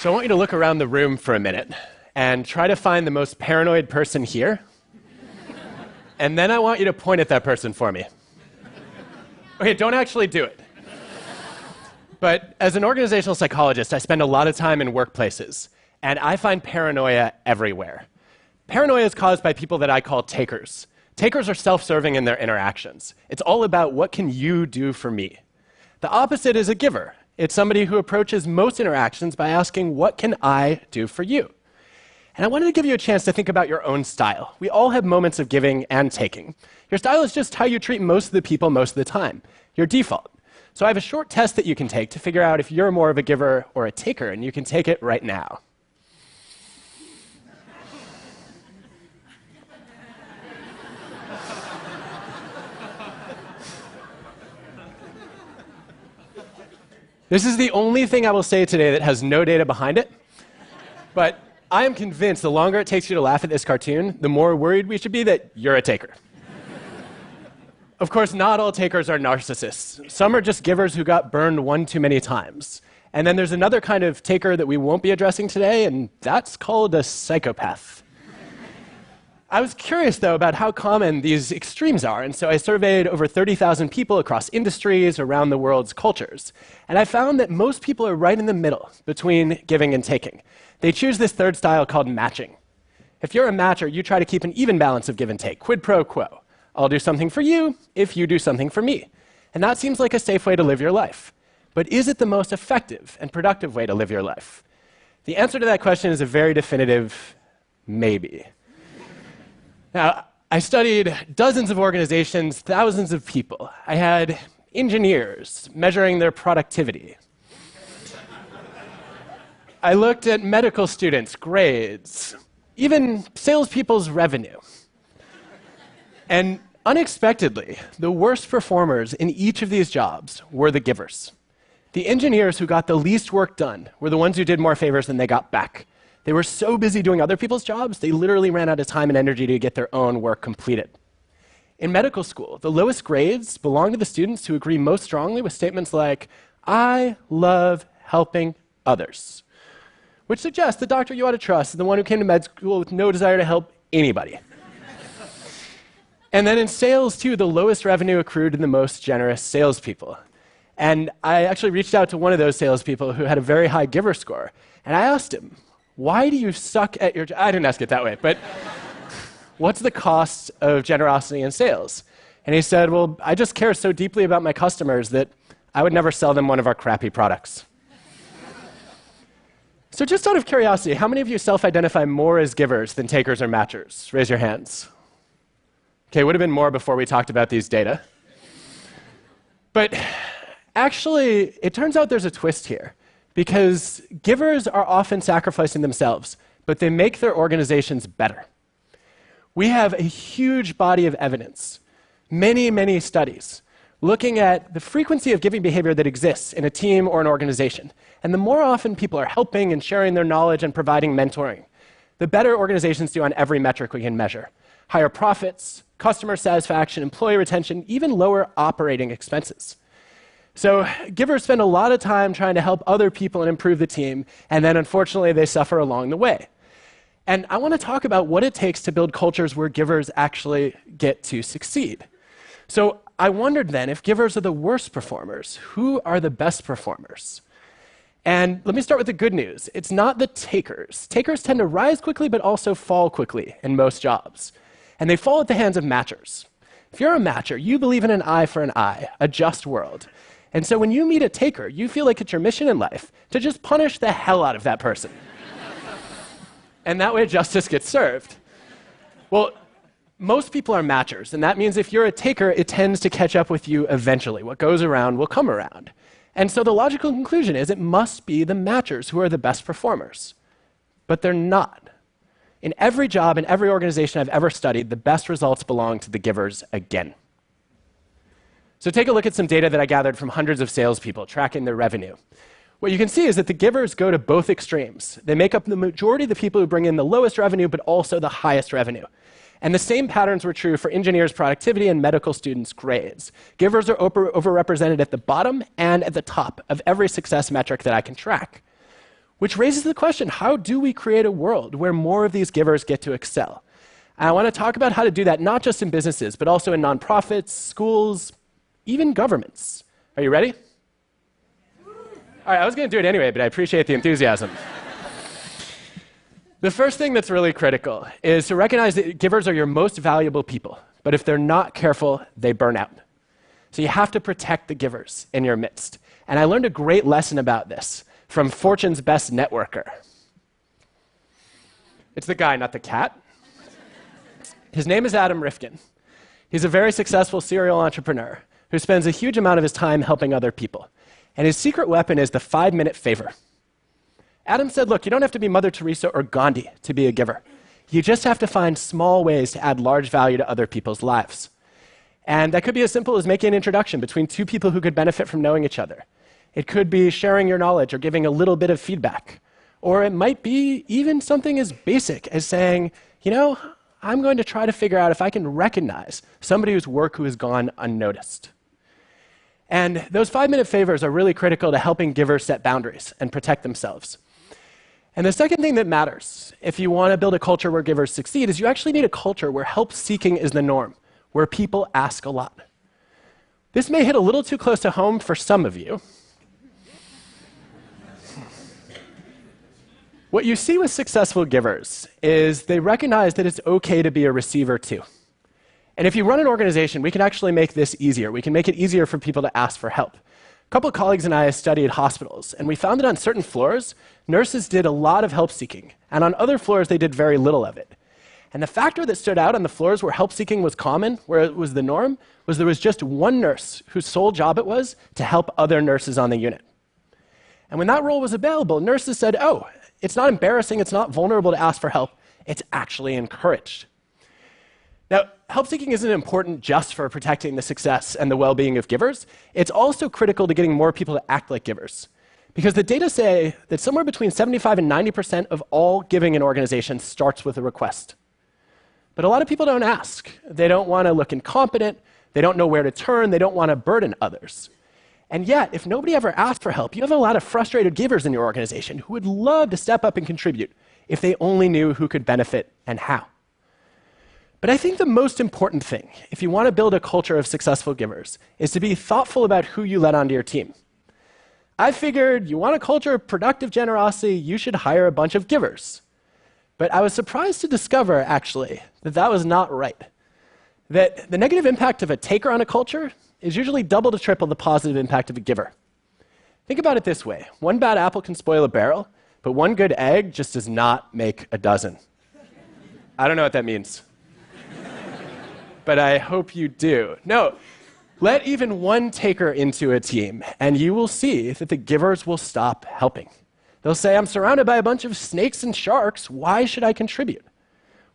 So I want you to look around the room for a minute and try to find the most paranoid person here. And then I want you to point at that person for me. Okay, don't actually do it. But as an organizational psychologist, I spend a lot of time in workplaces, and I find paranoia everywhere. Paranoia is caused by people that I call takers. Takers are self-serving in their interactions. It's all about what can you do for me. The opposite is a giver. It's somebody who approaches most interactions by asking, what can I do for you? And I wanted to give you a chance to think about your own style. We all have moments of giving and taking. Your style is just how you treat most of the people most of the time, your default. So I have a short test that you can take to figure out if you're more of a giver or a taker, and you can take it right now. This is the only thing I will say today that has no data behind it, but I am convinced the longer it takes you to laugh at this cartoon, the more worried we should be that you're a taker. Of course, not all takers are narcissists. Some are just givers who got burned one too many times. And then there's another kind of taker that we won't be addressing today, and that's called a psychopath. I was curious, though, about how common these extremes are, and so I surveyed over 30,000 people across industries around the world's cultures. And I found that most people are right in the middle between giving and taking. They choose this third style called matching. If you're a matcher, you try to keep an even balance of give and take, quid pro quo. I'll do something for you if you do something for me. And that seems like a safe way to live your life. But is it the most effective and productive way to live your life? The answer to that question is a very definitive maybe. Now, I studied dozens of organizations, thousands of people. I had engineers measuring their productivity. I looked at medical students' grades, even salespeople's revenue. And unexpectedly, the worst performers in each of these jobs were the givers. The engineers who got the least work done were the ones who did more favors than they got back. They were so busy doing other people's jobs, they literally ran out of time and energy to get their own work completed. In medical school, the lowest grades belong to the students who agree most strongly with statements like, I love helping others, which suggests the doctor you ought to trust is the one who came to med school with no desire to help anybody. And then in sales, too, the lowest revenue accrued to the most generous salespeople. And I actually reached out to one of those salespeople who had a very high giver score, and I asked him, why do you suck at your job? I didn't ask it that way, but what's the cost of generosity in sales? And he said, well, I just care so deeply about my customers that I would never sell them one of our crappy products. So just out of curiosity, how many of you self-identify more as givers than takers or matchers? Raise your hands. Okay, would have been more before we talked about these data. But actually, it turns out there's a twist here. Because givers are often sacrificing themselves, but they make their organizations better. We have a huge body of evidence, many, many studies, looking at the frequency of giving behavior that exists in a team or an organization. And the more often people are helping and sharing their knowledge and providing mentoring, the better organizations do on every metric we can measure. Higher profits, customer satisfaction, employee retention, even lower operating expenses. So givers spend a lot of time trying to help other people and improve the team, and then unfortunately they suffer along the way. And I want to talk about what it takes to build cultures where givers actually get to succeed. So I wondered then, if givers are the worst performers, who are the best performers? And let me start with the good news. It's not the takers. Takers tend to rise quickly but also fall quickly in most jobs. And they fall at the hands of matchers. If you're a matcher, you believe in an eye for an eye, a just world. And so when you meet a taker, you feel like it's your mission in life to just punish the hell out of that person. And that way justice gets served. Well, most people are matchers, and that means if you're a taker, it tends to catch up with you eventually. What goes around will come around. And so the logical conclusion is it must be the matchers who are the best performers. But they're not. In every job, in every organization I've ever studied, the best results belong to the givers again. So take a look at some data that I gathered from hundreds of salespeople tracking their revenue. What you can see is that the givers go to both extremes. They make up the majority of the people who bring in the lowest revenue, but also the highest revenue. And the same patterns were true for engineers' productivity and medical students' grades. Givers are overrepresented at the bottom and at the top of every success metric that I can track. Which raises the question, how do we create a world where more of these givers get to excel? And I want to talk about how to do that not just in businesses, but also in nonprofits, schools, even governments. Are you ready? All right, I was going to do it anyway, but I appreciate the enthusiasm. The first thing that's really critical is to recognize that givers are your most valuable people, but if they're not careful, they burn out. So you have to protect the givers in your midst. And I learned a great lesson about this from Fortune's best networker. It's the guy, not the cat. His name is Adam Rifkin. He's a very successful serial entrepreneur who spends a huge amount of his time helping other people. And his secret weapon is the 5-minute favor. Adam said, look, you don't have to be Mother Teresa or Gandhi to be a giver. You just have to find small ways to add large value to other people's lives. And that could be as simple as making an introduction between two people who could benefit from knowing each other. It could be sharing your knowledge or giving a little bit of feedback. Or it might be even something as basic as saying, you know, I'm going to try to figure out if I can recognize somebody whose work who has gone unnoticed. And those 5-minute favors are really critical to helping givers set boundaries and protect themselves. And the second thing that matters, if you want to build a culture where givers succeed, is you actually need a culture where help-seeking is the norm, where people ask a lot. This may hit a little too close to home for some of you. What you see with successful givers is they recognize that it's okay to be a receiver too. And if you run an organization, we can actually make this easier. We can make it easier for people to ask for help. A couple of colleagues and I studied hospitals, and we found that on certain floors, nurses did a lot of help-seeking, and on other floors, they did very little of it. And the factor that stood out on the floors where help-seeking was common, where it was the norm, was there was just one nurse whose sole job it was to help other nurses on the unit. And when that role was available, nurses said, oh, it's not embarrassing, it's not vulnerable to ask for help, it's actually encouraged. Now, help-seeking isn't important just for protecting the success and the well-being of givers. It's also critical to getting more people to act like givers. Because the data say that somewhere between 75 and 90% of all giving in organizations starts with a request. But a lot of people don't ask. They don't want to look incompetent. They don't know where to turn. They don't want to burden others. And yet, if nobody ever asked for help, you have a lot of frustrated givers in your organization who would love to step up and contribute if they only knew who could benefit and how. But I think the most important thing, if you want to build a culture of successful givers, is to be thoughtful about who you let onto your team. I figured you want a culture of productive generosity, you should hire a bunch of givers. But I was surprised to discover, actually, that that was not right. That the negative impact of a taker on a culture is usually double to triple the positive impact of a giver. Think about it this way. One bad apple can spoil a barrel, but one good egg just does not make a dozen. I don't know what that means. But I hope you do. No, let even one taker into a team, and you will see that the givers will stop helping. They'll say, I'm surrounded by a bunch of snakes and sharks, why should I contribute?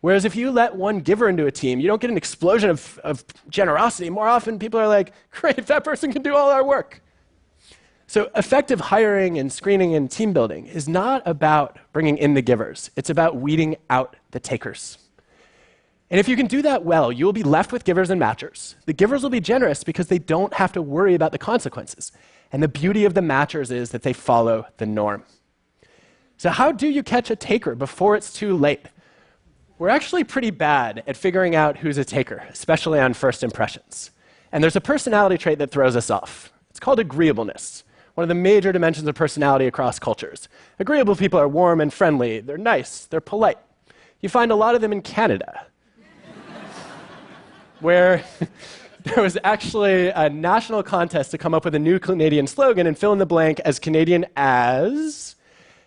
Whereas if you let one giver into a team, you don't get an explosion of generosity. More often, people are like, great, that person can do all our work. So effective hiring and screening and team building is not about bringing in the givers. It's about weeding out the takers. And if you can do that well, you will be left with givers and matchers. The givers will be generous because they don't have to worry about the consequences. And the beauty of the matchers is that they follow the norm. So how do you catch a taker before it's too late? We're actually pretty bad at figuring out who's a taker, especially on first impressions. And there's a personality trait that throws us off. It's called agreeableness, one of the major dimensions of personality across cultures. Agreeable people are warm and friendly. They're nice. They're polite. You find a lot of them in Canada, where there was actually a national contest to come up with a new Canadian slogan and fill in the blank as Canadian as...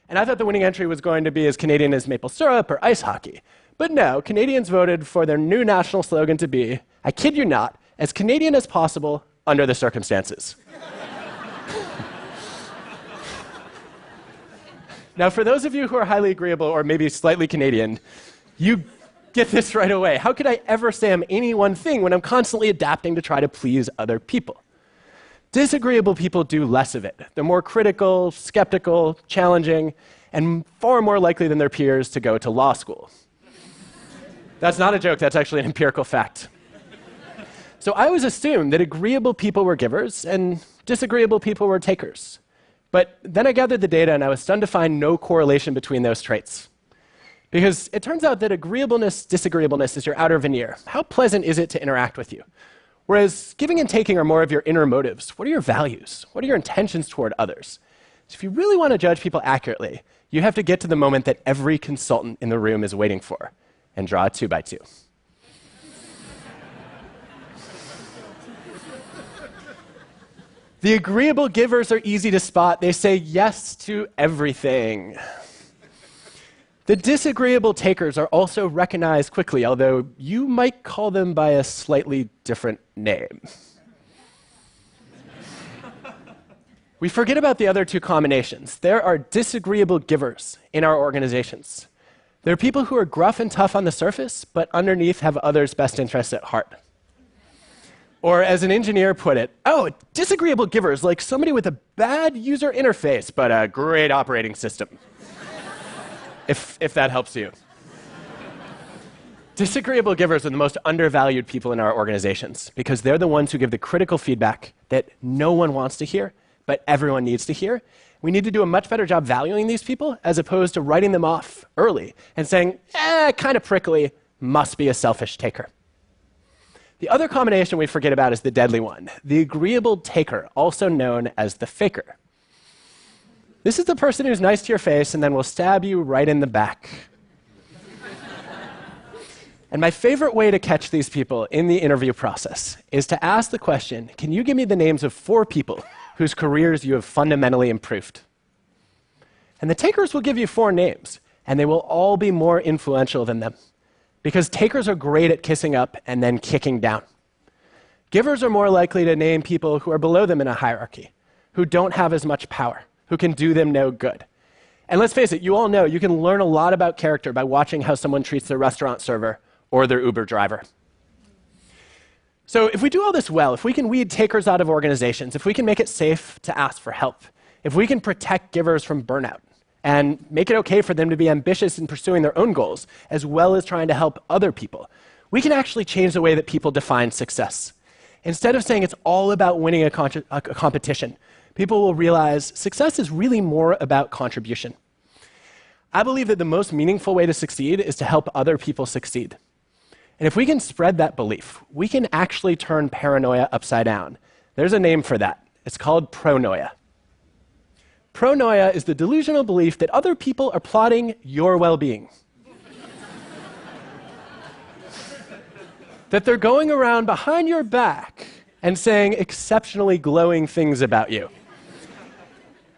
And I thought the winning entry was going to be as Canadian as maple syrup or ice hockey. But no, Canadians voted for their new national slogan to be, I kid you not, as Canadian as possible under the circumstances. Now, for those of you who are highly agreeable or maybe slightly Canadian, you get this right away. How could I ever say I'm any one thing when I'm constantly adapting to try to please other people? Disagreeable people do less of it. They're more critical, skeptical, challenging, and far more likely than their peers to go to law school. That's not a joke, that's actually an empirical fact. So I always assumed that agreeable people were givers and disagreeable people were takers. But then I gathered the data, and I was stunned to find no correlation between those traits. Because it turns out that agreeableness, disagreeableness is your outer veneer. How pleasant is it to interact with you? Whereas giving and taking are more of your inner motives. What are your values? What are your intentions toward others? So if you really want to judge people accurately, you have to get to the moment that every consultant in the room is waiting for and draw a 2x2. The agreeable givers are easy to spot. They say yes to everything. The disagreeable takers are also recognized quickly, although you might call them by a slightly different name. We forget about the other two combinations. There are disagreeable givers in our organizations. There are people who are gruff and tough on the surface, but underneath have others' best interests at heart. Or as an engineer put it, oh, disagreeable givers, like somebody with a bad user interface, but a great operating system. if that helps you. Disagreeable givers are the most undervalued people in our organizations because they're the ones who give the critical feedback that no one wants to hear, but everyone needs to hear. We need to do a much better job valuing these people as opposed to writing them off early and saying, kind of prickly, must be a selfish taker. The other combination we forget about is the deadly one, the agreeable taker, also known as the faker. This is the person who's nice to your face and then will stab you right in the back. And my favorite way to catch these people in the interview process is to ask the question, can you give me the names of 4 people whose careers you have fundamentally improved? And the takers will give you 4 names, and they will all be more influential than them. Because takers are great at kissing up and then kicking down. Givers are more likely to name people who are below them in a hierarchy, who don't have as much power, who can do them no good. And let's face it, you all know you can learn a lot about character by watching how someone treats their restaurant server or their Uber driver. So if we do all this well, if we can weed takers out of organizations, if we can make it safe to ask for help, if we can protect givers from burnout, and make it okay for them to be ambitious in pursuing their own goals, as well as trying to help other people, we can actually change the way that people define success. Instead of saying it's all about winning a competition, people will realize success is really more about contribution. I believe that the most meaningful way to succeed is to help other people succeed. And if we can spread that belief, we can actually turn paranoia upside down. There's a name for that. It's called pronoia. Pronoia is the delusional belief that other people are plotting your well-being. That they're going around behind your back and saying exceptionally glowing things about you.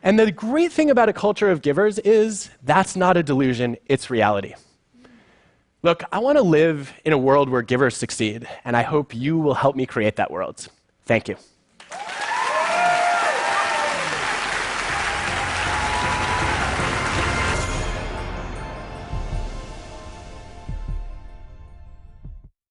And the great thing about a culture of givers is that's not a delusion, it's reality. Look, I want to live in a world where givers succeed, and I hope you will help me create that world. Thank you.